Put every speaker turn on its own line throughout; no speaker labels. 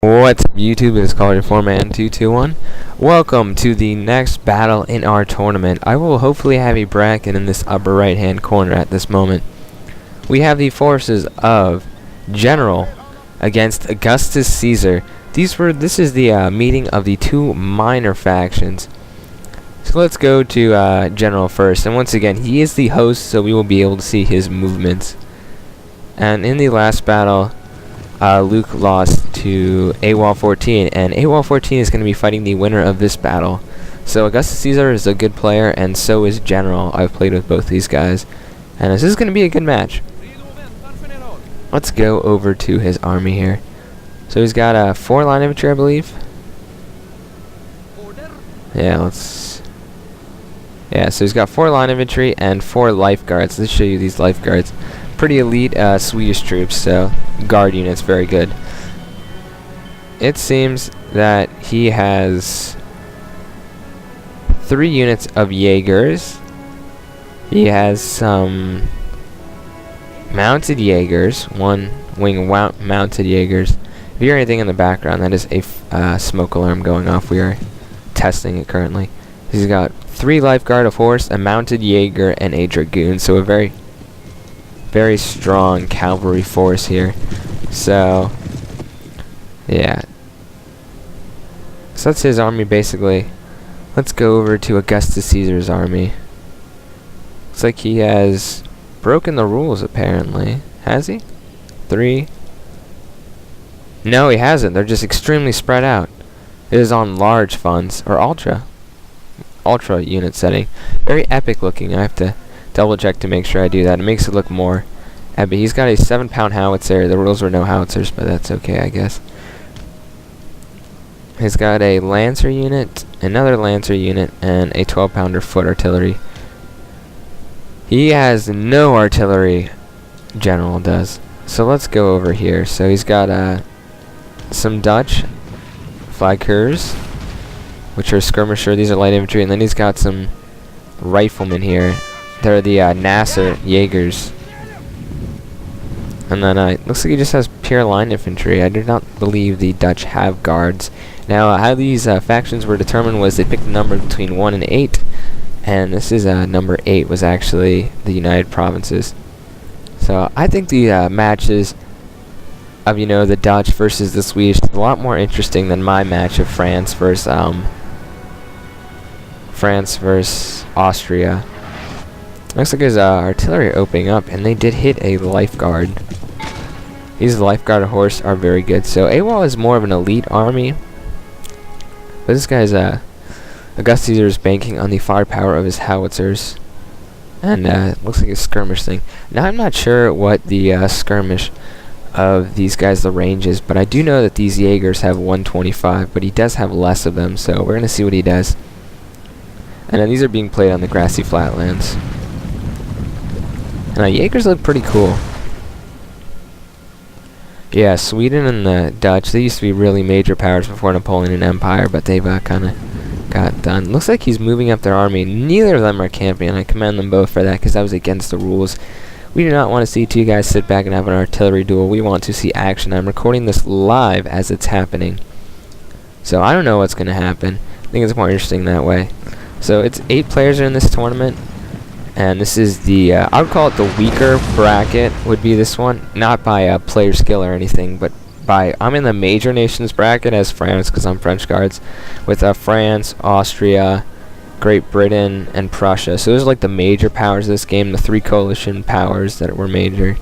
What's up, YouTube? It's Cavalry 4Man221. Welcome to the next battle in our tournament. I will hopefully have a bracket in this upper right hand corner at this moment. We have the forces of General against Augustus Caesar. This is the meeting of the two minor factions. So let's go to General first. And once again, he is the host, so we will be able to see his movements. And in the last battle, Luke lost to AWOL 14, and AWOL 14 is going to be fighting the winner of this battle. So Augustus Caesar is a good player, and so is General. I've played with both these guys, and this is going to be a good match. Let's go over to his army here. So he's got 4 line infantry, I believe. Yeah, so he's got 4 line infantry and 4 lifeguards. Let's show you these lifeguards. Pretty elite Swedish troops, so guard units, very good. It seems that he has 3 units of Jaegers. He has some mounted Jaegers, 1 wing mounted Jaegers. If you hear anything in the background, that is a smoke alarm going off. We are testing it currently. He's got 3 lifeguard of horse, a mounted Jaeger, and a dragoon, so a very strong cavalry force here. So yeah, so that's his army basically. Let's go over to Augustus Caesar's army. Looks like he has broken the rules apparently. Has he? 3? No, he hasn't. They're just extremely spread out. It is on large funds, or ultra unit setting. Very epic looking. I have to double check to make sure I do that. It makes it look more epic. He's got a 7-pound howitzer. The rules were no howitzers, but that's okay, I guess. He's got a lancer unit, another lancer unit, and a 12-pounder foot artillery. He has no artillery. General does. So let's go over here. So he's got some Dutch flankers, which are skirmisher. These are light infantry, and then he's got some riflemen here. They're the Nasser Jaegers. And then looks like he just has pure line infantry. I do not believe the Dutch have guards. Now, how these factions were determined was they picked a number between 1 and 8, and this is number 8 was actually the United Provinces. So I think the matches of the Dutch versus the Swedish is a lot more interesting than my match of France versus Austria. Looks like his artillery are opening up, and they did hit a lifeguard. These lifeguard horse are very good. So AWOL is more of an elite army, but this guy's Augustus Caesar is banking on the firepower of his howitzers, and looks like a skirmish thing. Now I'm not sure what the skirmish of these guys the range is, but I do know that these Jaegers have 125, but he does have less of them, so we're gonna see what he does. And then these are being played on the grassy flatlands. And Jaegers look pretty cool. Yeah, Sweden and the Dutch, they used to be really major powers before Napoleon Empire, but they've kind of got done. Looks like he's moving up their army. Neither of them are camping, and I commend them both for that, because that was against the rules. We do not want to see 2 guys sit back and have an artillery duel. We want to see action. I'm recording this live as it's happening, so I don't know what's going to happen. I think it's more interesting that way. So it's 8 players are in this tournament, and this is the I would call it the weaker bracket would be this one, not by player skill or anything, but by I'm in the major nations bracket as France, because I'm French guards, with France, Austria, Great Britain, and Prussia. So those are like the major powers of this game, the 3 coalition powers that were major,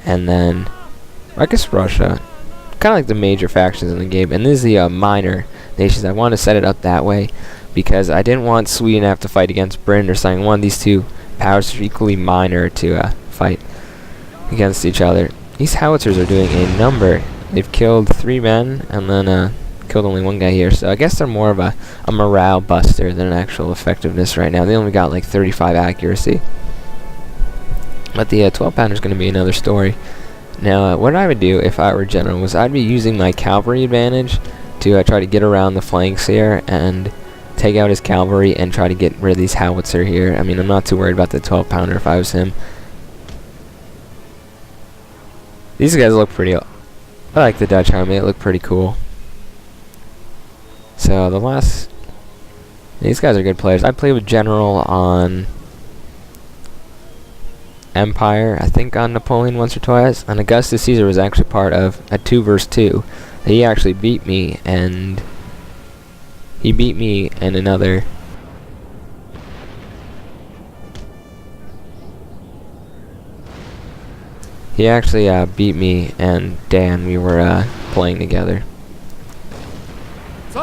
and then I guess Russia, kind of like the major factions in the game. And this is the minor nations. I want to set it up that way because I didn't want Sweden to have to fight against Britain or something. I wanted these 2 powers are equally minor to fight against each other. These howitzers are doing a number. They've killed 3 men and then killed only 1 guy here. So I guess they're more of a morale buster than an actual effectiveness right now. They only got like 35 accuracy. But the 12-pounder is going to be another story. Now, what I would do if I were General was I'd be using my cavalry advantage to try to get around the flanks here and take out his cavalry and try to get rid of these howitzer here. I mean, I'm not too worried about the 12-pounder if I was him. These guys look pretty I like the Dutch army. It looked pretty cool. So the last, these guys are good players. I played with General on Empire, I think on Napoleon once or twice, and Augustus Caesar was actually part of a 2 versus 2. He actually beat me, and he beat me in another. He actually beat me and Dan. We were playing together.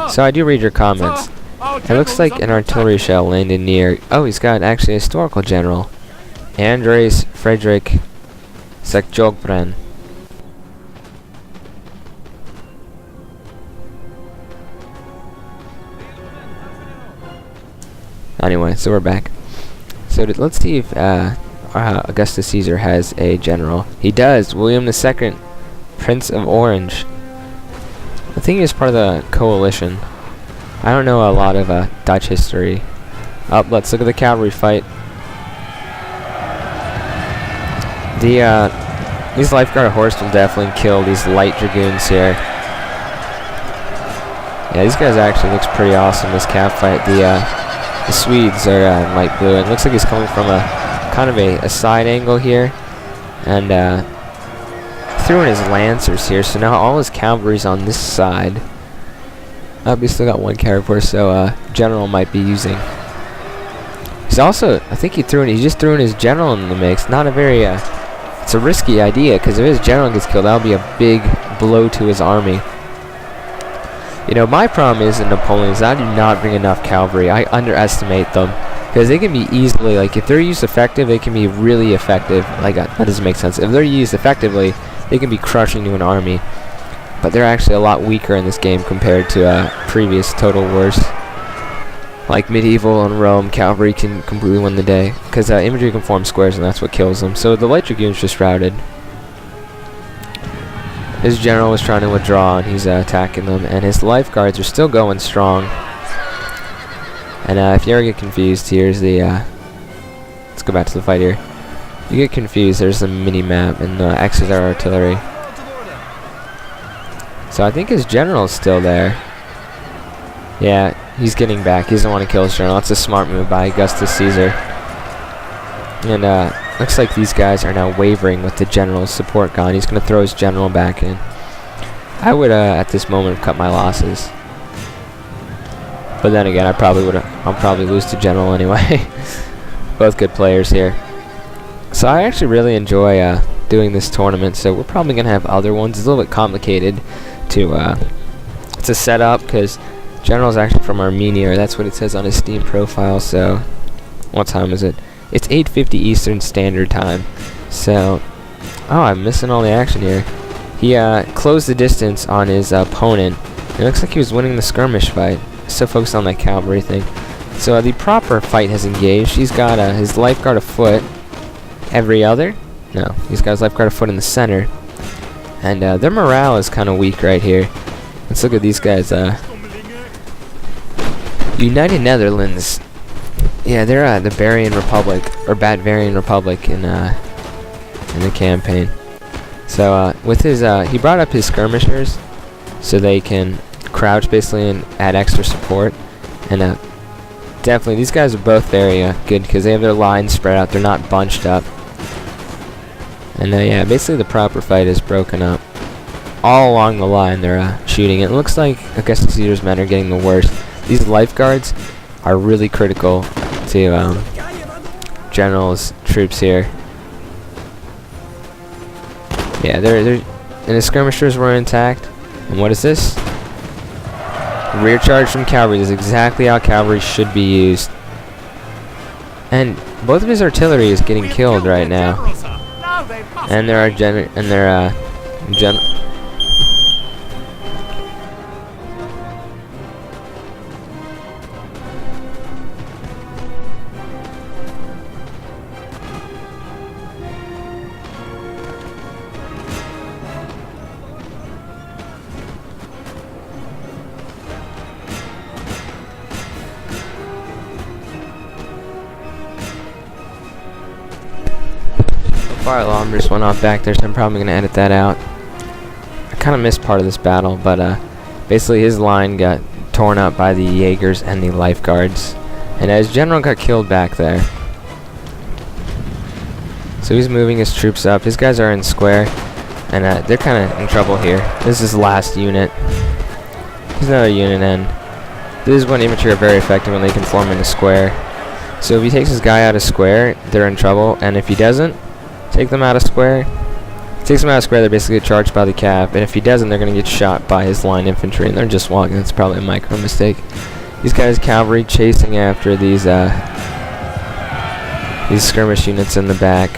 So I do read your comments. It looks like an artillery shell landed near. Oh, he's got actually a historical general, Andres Frederick Sekjogbren. Anyway, so we're back. So let's see if Augustus Caesar has a general. He does. William II, Prince of Orange. I think he was part of the coalition. I don't know a lot of Dutch history. Let's look at the cavalry fight. These lifeguard horse will definitely kill these light dragoons here. Yeah, these guys actually looks pretty awesome. This cav fight. The Swedes are light blue. It looks like he's coming from a kind of a side angle here, and threw in his lancers here. So now all his cavalry's on this side. We still got one cavalry force, so General might be using. He's also, I think he just threw in his general in the mix. Not a very, it's a risky idea, because if his general gets killed, that'll be a big blow to his army. You know, my problem is in Napoleon is I do not bring enough cavalry. I underestimate them, because they can be easily, like, if they're used effective, they can be really effective. Like, that doesn't make sense. If they're used effectively, they can be crushing to an army. But they're actually a lot weaker in this game compared to previous Total Wars. Like medieval and Rome, cavalry can completely win the day, because infantry can form squares, and that's what kills them. So the light dragoons just routed. His general was trying to withdraw, and he's attacking them, and his lifeguards are still going strong. And if you ever get confused, here's the let's go back to the fight here. You get confused, there's the mini map, and the X's are artillery. So I think his general is still there. Yeah, he's getting back. He doesn't want to kill his general. That's a smart move by Augustus Caesar. And looks like these guys are now wavering with the general's support gone. He's going to throw his general back in. I would at this moment have cut my losses. But then again, I'll probably lose to general anyway. Both good players here. So I actually really enjoy doing this tournament. So we're probably going to have other ones. It's a little bit complicated to set up, because General's actually from Armenia, or that's what it says on his Steam profile. So what time is it? It's 8:50 Eastern Standard Time. So, oh, I'm missing all the action here. He closed the distance on his opponent. It looks like he was winning the skirmish fight. So focused on that cavalry thing. So the proper fight has engaged. He's got his lifeguard afoot. Every other? No, he's got his lifeguard afoot in the center. And their morale is kind of weak right here. Let's look at these guys. United Netherlands. Yeah, they're the Bavarian Republic, or Batvarian Republic in the campaign. So with his, he brought up his skirmishers, so they can crouch basically and add extra support. And definitely these guys are both very good, because they have their lines spread out. They're not bunched up. And yeah, basically the proper fight is broken up. All along the line they're shooting. It looks like Augustus Caesar's men are getting the worst. These lifeguards are really critical to General's troops here. Yeah, and the skirmishers were intact. And what is this? Rear charge from cavalry. This is exactly how cavalry should be used. And both of his artillery is getting killed right now. And there are fire alarm just went off back there, so I'm probably going to edit that out. I kind of missed part of this battle, but basically his line got torn up by the Jaegers and the lifeguards. And his general got killed back there. So he's moving his troops up. His guys are in square, and they're kind of in trouble here. This is his last unit. There's another unit in. This is when infantry are very effective when they can form in a square. So if he takes his guy out of square, they're in trouble. And if he doesn't take them out of square, they're basically charged by the cav. And if he doesn't, they're going to get shot by his line infantry, and they're just walking. That's probably a micro mistake. These guys, cavalry, chasing after these skirmish units in the back.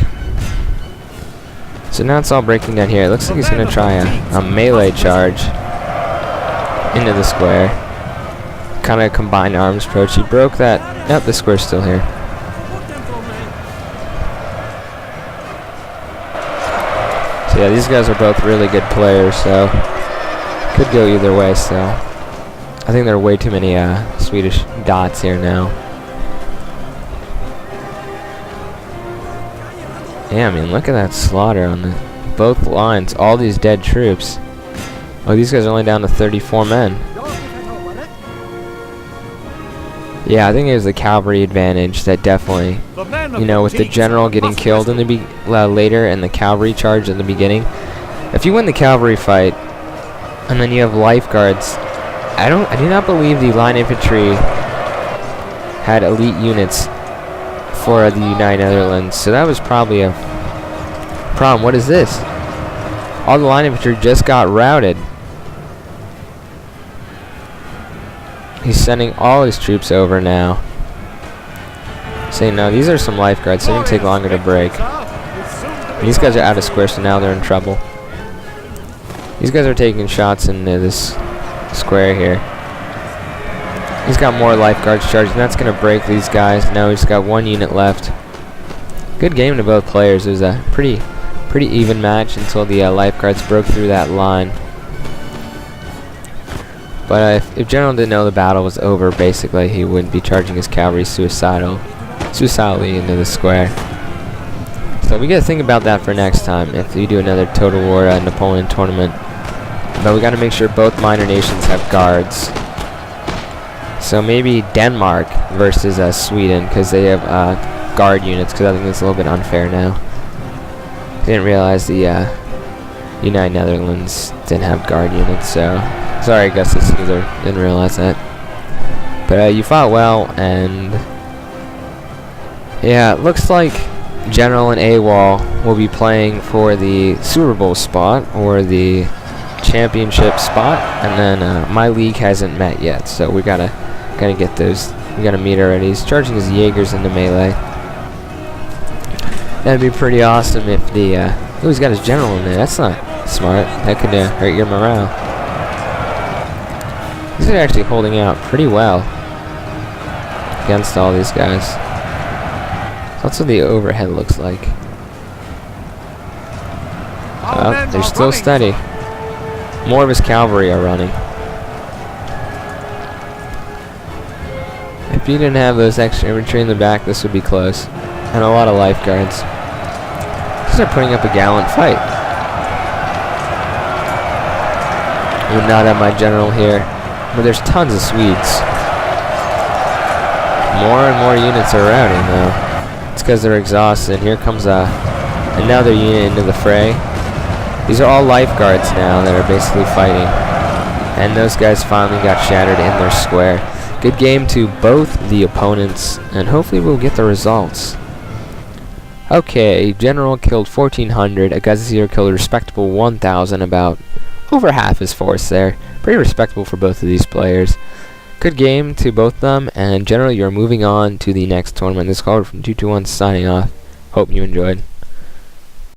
So now it's all breaking down here. It looks like he's going to try a melee charge into the square. Kind of combined arms approach. He broke that. Yep, the square's still here. So yeah, these guys are both really good players, so could go either way. So I think there are way too many Swedish dots here now. Yeah, I mean, look at that slaughter on both lines. All these dead troops. Oh, these guys are only down to 34 men. Yeah, I think it was the cavalry advantage that definitely, you know, with the general getting killed in the later and the cavalry charge in the beginning. If you win the cavalry fight and then you have lifeguards, I do not believe the line infantry had elite units for the United Netherlands, so that was probably a problem. What is this? All the line infantry just got routed. He's sending all his troops over now. Saying, no, these are some lifeguards, so it's going to take longer to break. These guys are out of square, so now they're in trouble. These guys are taking shots into this square here. He's got more lifeguards charged, and that's going to break these guys. Now he's got one unit left. Good game to both players. It was a pretty even match until the lifeguards broke through that line. But if General didn't know the battle was over, basically he wouldn't be charging his cavalry suicidally into the square. So we got to think about that for next time if we do another Total War Napoleon tournament. But we got to make sure both minor nations have guards. So maybe Denmark versus Sweden, because they have guard units, because I think it's a little bit unfair now. Didn't realize the United Netherlands didn't have guard units, so sorry, Augustus Caesar, didn't realize that. But you fought well, and yeah, it looks like General and AWOL will be playing for the Super Bowl spot, or the championship spot, and then my league hasn't met yet, so we gotta get those. We gotta meet already. He's charging his Jaegers into melee. That'd be pretty awesome if the oh, he's got his general in there. That's not smart. That could hurt your morale. These are actually holding out pretty well against all these guys. That's what the overhead looks like. Well, they're still steady. More of his cavalry are running. If you didn't have those extra infantry in the back, this would be close. And a lot of lifeguards. These are putting up a gallant fight. I would not have my general here. But there's tons of Swedes. More and more units are routing though. It's because they're exhausted. Here comes another unit into the fray. These are all lifeguards now that are basically fighting. And those guys finally got shattered in their square. Good game to both the opponents, and hopefully we'll get the results. Okay, General killed 1,400. Augustus Caesar killed a respectable 1,000, about over half his force there. Pretty respectable for both of these players. Good game to both of them, and General, you're moving on to the next tournament. This called from 221 signing off. Hope you enjoyed.